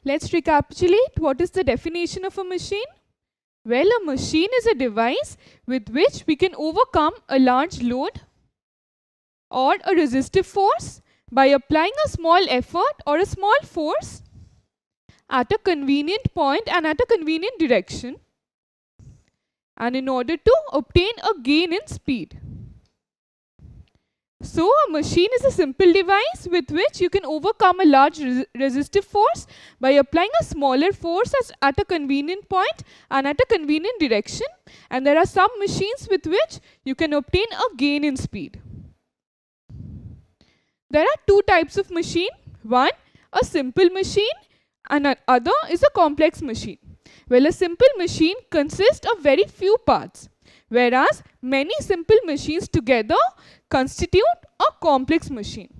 Let's recapitulate. What is the definition of a machine? Well, a machine is a device with which we can overcome a large load or a resistive force by applying a small effort or a small force at a convenient point and at a convenient direction, and in order to obtain a gain in speed. So a machine is a simple device with which you can overcome a large resistive force by applying a smaller force at a convenient point and at a convenient direction. And there are some machines with which you can obtain a gain in speed. There are two types of machine. One, a simple machine, and another is a complex machine. Well, a simple machine consists of very few parts, whereas many simple machines together constitute a complex machine.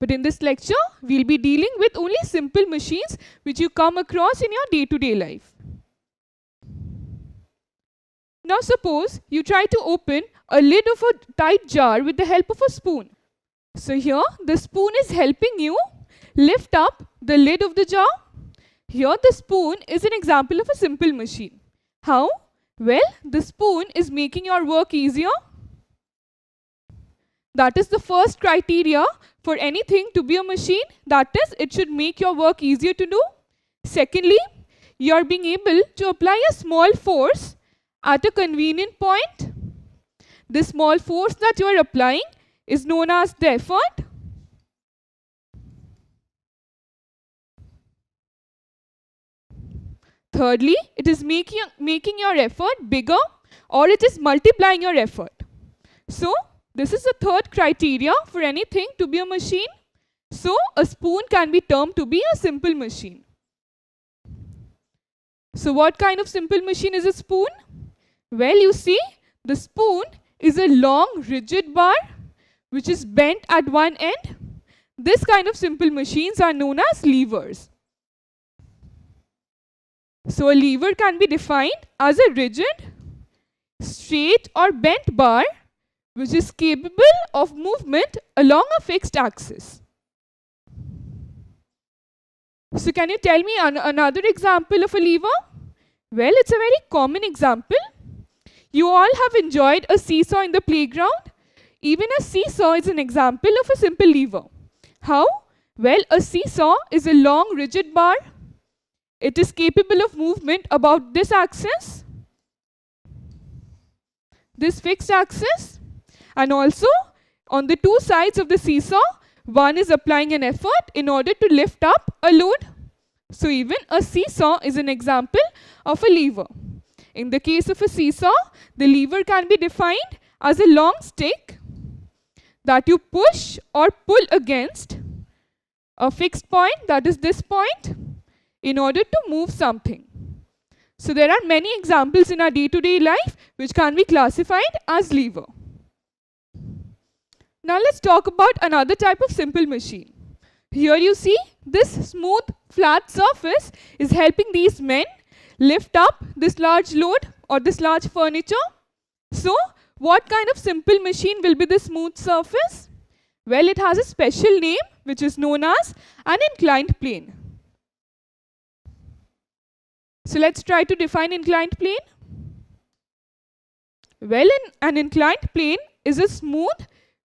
But in this lecture, we'll be dealing with only simple machines which you come across in your day-to-day life. Now suppose you try to open a lid of a tight jar with the help of a spoon. So here the spoon is helping you lift up the lid of the jar. Here the spoon is an example of a simple machine. How? Well, the spoon is making your work easier. That is the first criteria for anything to be a machine. That is, it should make your work easier to do. Secondly, you are being able to apply a small force at a convenient point. This small force that you are applying is known as the effort. Thirdly, it is making your effort bigger, or it is multiplying your effort. So, this is the third criteria for anything to be a machine. So, a spoon can be termed to be a simple machine. So, what kind of simple machine is a spoon? Well, you see, the spoon is a long, rigid bar which is bent at one end. This kind of simple machines are known as levers. So a lever can be defined as a rigid, straight or bent bar which is capable of movement along a fixed axis. So can you tell me another example of a lever? Well, it's a very common example. You all have enjoyed a seesaw in the playground. Even a seesaw is an example of a simple lever. How? Well, a seesaw is a long rigid bar. It is capable of movement about this axis, this fixed axis, and also on the two sides of the seesaw, one is applying an effort in order to lift up a load. So even a seesaw is an example of a lever. In the case of a seesaw, the lever can be defined as a long stick that you push or pull against a fixed point, that is this point, in order to move something. So there are many examples in our day-to-day life which can be classified as lever. Now let's talk about another type of simple machine. Here you see this smooth flat surface is helping these men lift up this large load or this large furniture. So what kind of simple machine will be the smooth surface? Well, it has a special name which is known as an inclined plane. So let's try to define inclined plane. Well, an inclined plane is a smooth,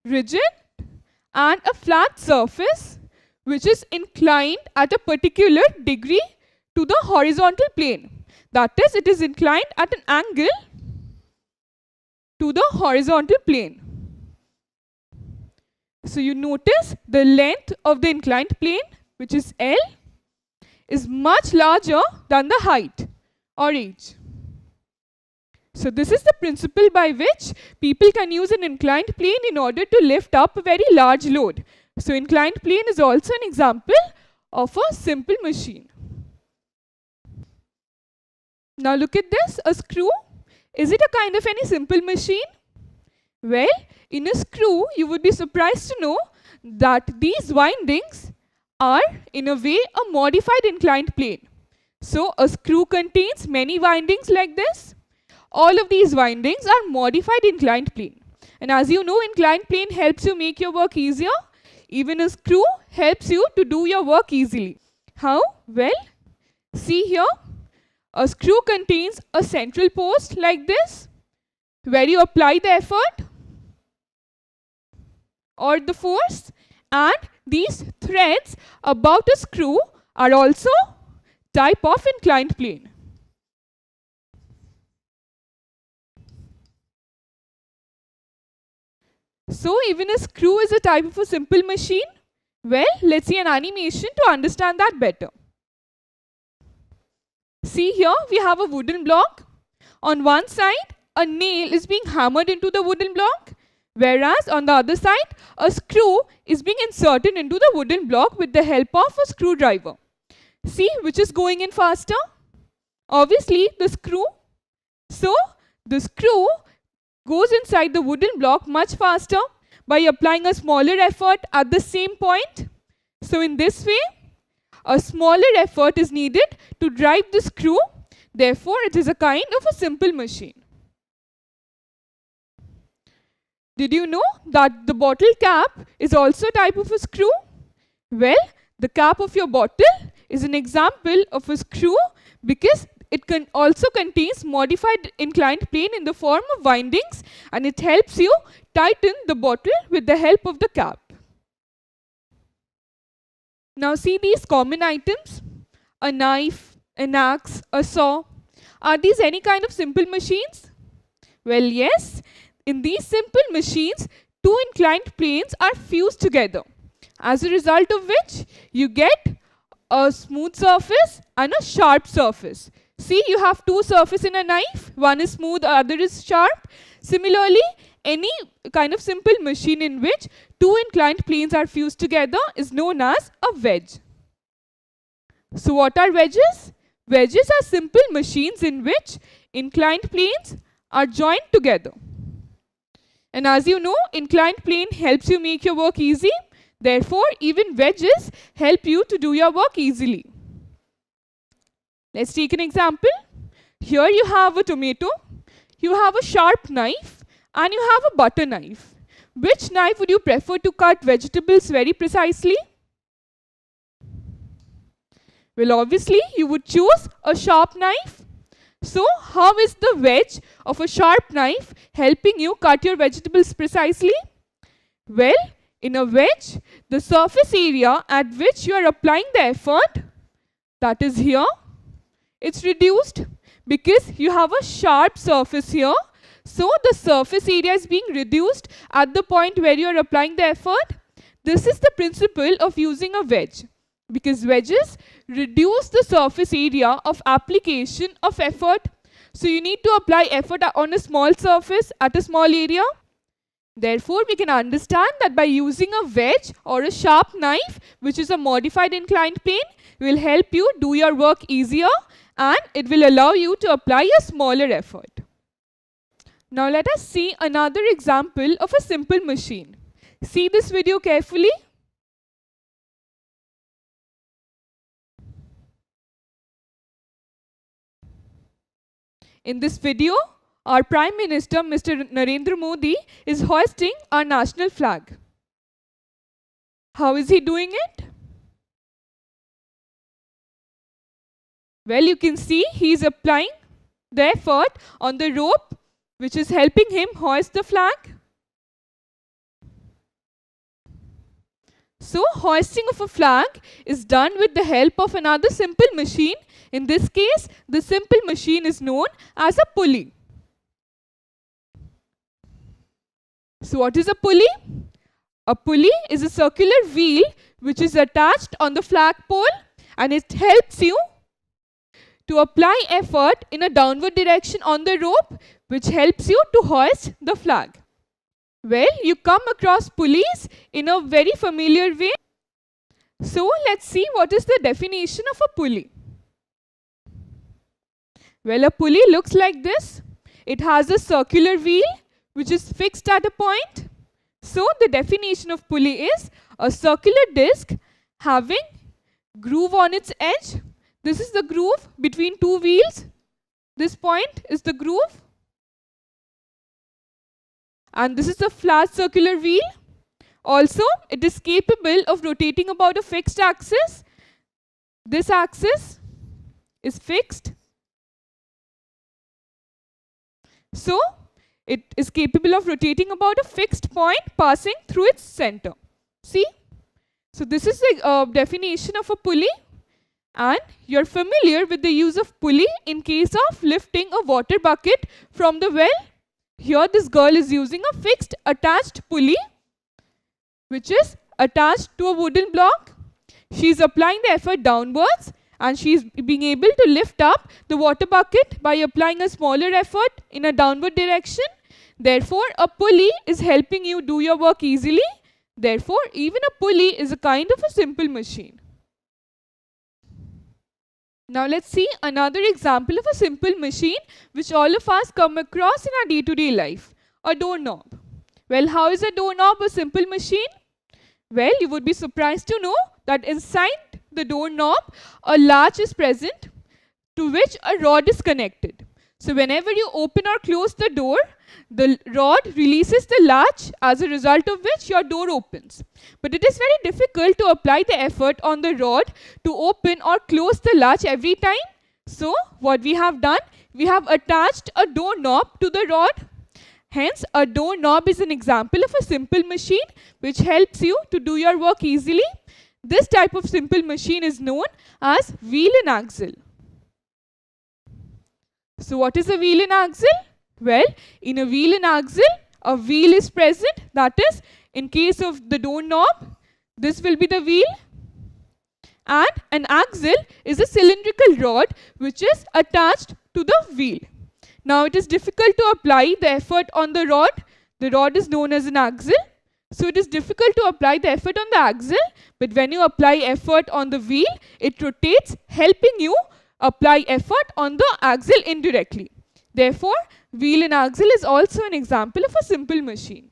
rigid and a flat surface which is inclined at a particular degree to the horizontal plane. That is, it is inclined at an angle to the horizontal plane. So you notice the length of the inclined plane, which is L, is much larger than the height or h. So this is the principle by which people can use an inclined plane in order to lift up a very large load. So inclined plane is also an example of a simple machine. Now look at this, a screw. Is it a kind of any simple machine? Well, in a screw, you would be surprised to know that these windings are in a way a modified inclined plane. So a screw contains many windings like this. All of these windings are modified inclined plane. And as you know, inclined plane helps you make your work easier. Even a screw helps you to do your work easily. How? Well, see here, a screw contains a central post like this, where you apply the effort or the force, and these threads about a screw are also type of inclined plane. So even a screw is a type of a simple machine. Well, let's see an animation to understand that better. See here, we have a wooden block. On one side, a nail is being hammered into the wooden block, whereas on the other side, a screw is being inserted into the wooden block with the help of a screwdriver. See which is going in faster? Obviously, the screw. So, the screw goes inside the wooden block much faster by applying a smaller effort at the same point. So, in this way, a smaller effort is needed to drive the screw. Therefore, it is a kind of a simple machine. Did you know that the bottle cap is also a type of a screw? Well, the cap of your bottle is an example of a screw because it also contains modified inclined plane in the form of windings, and it helps you tighten the bottle with the help of the cap. Now see these common items: a knife, an axe, a saw. Are these any kind of simple machines? Well, yes. In these simple machines, two inclined planes are fused together, as a result of which you get a smooth surface and a sharp surface. See, you have two surfaces in a knife. One is smooth, the other is sharp. Similarly, any kind of simple machine in which two inclined planes are fused together is known as a wedge. So what are wedges? Wedges are simple machines in which inclined planes are joined together. And as you know, inclined plane helps you make your work easy. Therefore, even wedges help you to do your work easily. Let's take an example. Here you have a tomato, you have a sharp knife, and you have a butter knife. Which knife would you prefer to cut vegetables very precisely? Well, obviously, you would choose a sharp knife. So, how is the wedge of a sharp knife helping you cut your vegetables precisely? Well, in a wedge, the surface area at which you are applying the effort, that is here, it's reduced because you have a sharp surface here. So, the surface area is being reduced at the point where you are applying the effort. This is the principle of using a wedge, because wedges reduce the surface area of application of effort. So you need to apply effort on a small surface at a small area. Therefore, we can understand that by using a wedge or a sharp knife, which is a modified inclined plane, will help you do your work easier, and it will allow you to apply a smaller effort. Now let us see another example of a simple machine. See this video carefully. In this video, our Prime Minister, Mr. Narendra Modi, is hoisting our national flag. How is he doing it? Well, you can see he is applying the effort on the rope, which is helping him hoist the flag. So, hoisting of a flag is done with the help of another simple machine. In this case, the simple machine is known as a pulley. So, what is a pulley? A pulley is a circular wheel which is attached on the flagpole, and it helps you to apply effort in a downward direction on the rope, which helps you to hoist the flag. Well, you come across pulleys in a very familiar way. So, let's see what is the definition of a pulley. Well, a pulley looks like this. It has a circular wheel which is fixed at a point. So, the definition of pulley is a circular disc having groove on its edge. This is the groove between two wheels. This point is the groove. And this is a flat circular wheel. Also, it is capable of rotating about a fixed axis. This axis is fixed. So it is capable of rotating about a fixed point passing through its center. See? So this is the definition of a pulley, and you're familiar with the use of pulley in case of lifting a water bucket from the well. Here this girl is using a fixed attached pulley which is attached to a wooden block. She is applying the effort downwards, and she is being able to lift up the water bucket by applying a smaller effort in a downward direction. Therefore, a pulley is helping you do your work easily. Therefore, even a pulley is a kind of a simple machine. Now let's see another example of a simple machine which all of us come across in our day-to-day life. A doorknob. Well, how is a doorknob a simple machine? Well, you would be surprised to know that inside the doorknob, a latch is present to which a rod is connected. So whenever you open or close the door, the rod releases the latch, as a result of which your door opens. But it is very difficult to apply the effort on the rod to open or close the latch every time. So what we have done, we have attached a doorknob to the rod. Hence, a doorknob is an example of a simple machine which helps you to do your work easily. This type of simple machine is known as wheel and axle. So what is a wheel and axle? Well, in a wheel and axle, a wheel is present. That is, in case of the doorknob, this will be the wheel. And an axle is a cylindrical rod which is attached to the wheel. Now it is difficult to apply the effort on the rod. The rod is known as an axle. So it is difficult to apply the effort on the axle. But when you apply effort on the wheel, it rotates, helping you apply effort on the axle indirectly. Therefore, wheel and axle is also an example of a simple machine.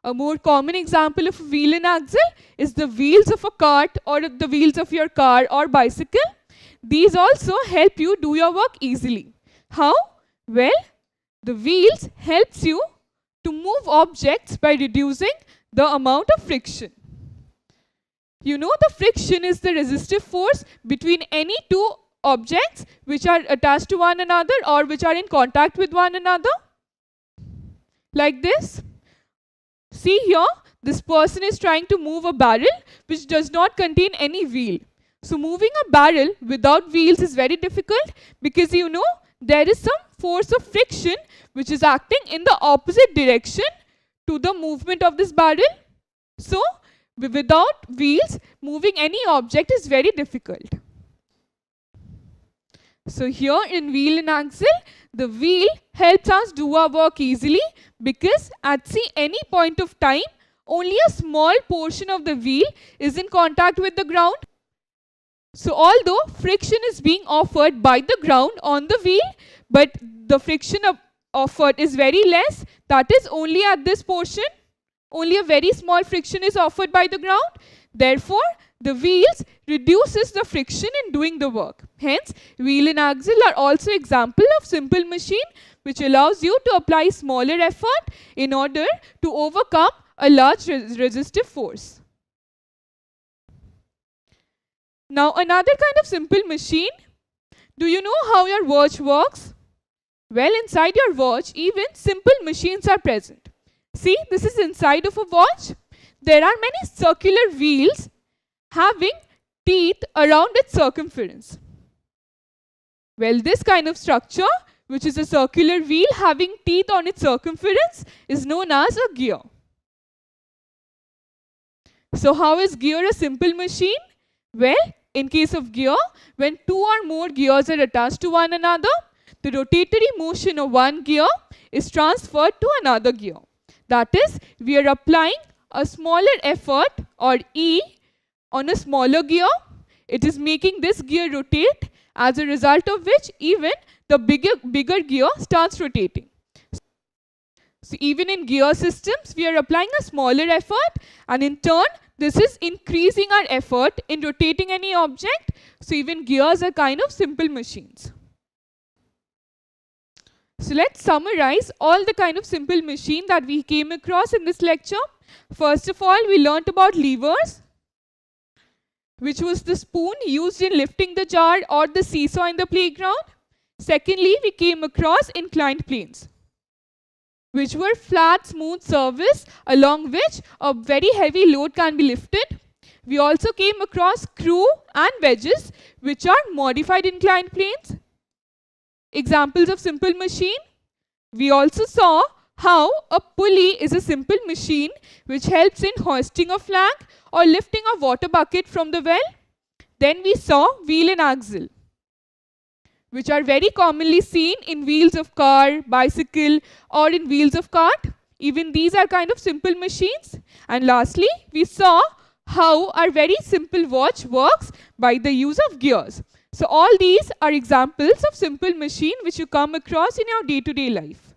A more common example of wheel and axle is the wheels of a cart or the wheels of your car or bicycle. These also help you do your work easily. How? Well, the wheels helps you to move objects by reducing the amount of friction. You know, the friction is the resistive force between any two objects which are attached to one another or which are in contact with one another. Like this. See here, this person is trying to move a barrel which does not contain any wheel. So moving a barrel without wheels is very difficult because you know there is some force of friction which is acting in the opposite direction to the movement of this barrel. So without wheels, moving any object is very difficult. So here in wheel and axle, the wheel helps us do our work easily because at any point of time, only a small portion of the wheel is in contact with the ground. So although friction is being offered by the ground on the wheel, but the friction offered is very less, that is only at this portion. Only a very small friction is offered by the ground. Therefore, the wheels reduces the friction in doing the work. Hence, wheel and axle are also example of simple machine which allows you to apply smaller effort in order to overcome a large resistive force. Now, another kind of simple machine. Do you know how your watch works? Well, inside your watch, even simple machines are present. See, this is inside of a watch. There are many circular wheels having teeth around its circumference. Well, this kind of structure, which is a circular wheel having teeth on its circumference, is known as a gear. So how is gear a simple machine? Well, in case of gear, when two or more gears are attached to one another, the rotatory motion of one gear is transferred to another gear. That is, we are applying a smaller effort or E on a smaller gear. It is making this gear rotate, as a result of which even the bigger gear starts rotating. So even in gear systems, we are applying a smaller effort, and in turn, this is increasing our effort in rotating any object. So even gears are kind of simple machines. So let's summarize all the kind of simple machine that we came across in this lecture. First of all, we learnt about levers. which was the spoon used in lifting the jar or the seesaw in the playground. Secondly, we came across inclined planes, which were flat, smooth surface along which a very heavy load can be lifted. We also came across screw and wedges, which are modified inclined planes. Examples of simple machine. We also saw how a pulley is a simple machine which helps in hoisting a flag or lifting a water bucket from the well. Then we saw wheel and axle, which are very commonly seen in wheels of car, bicycle, or in wheels of cart. Even these are kind of simple machines. And lastly, we saw how our very simple watch works by the use of gears. So all these are examples of simple machine which you come across in your day-to-day life.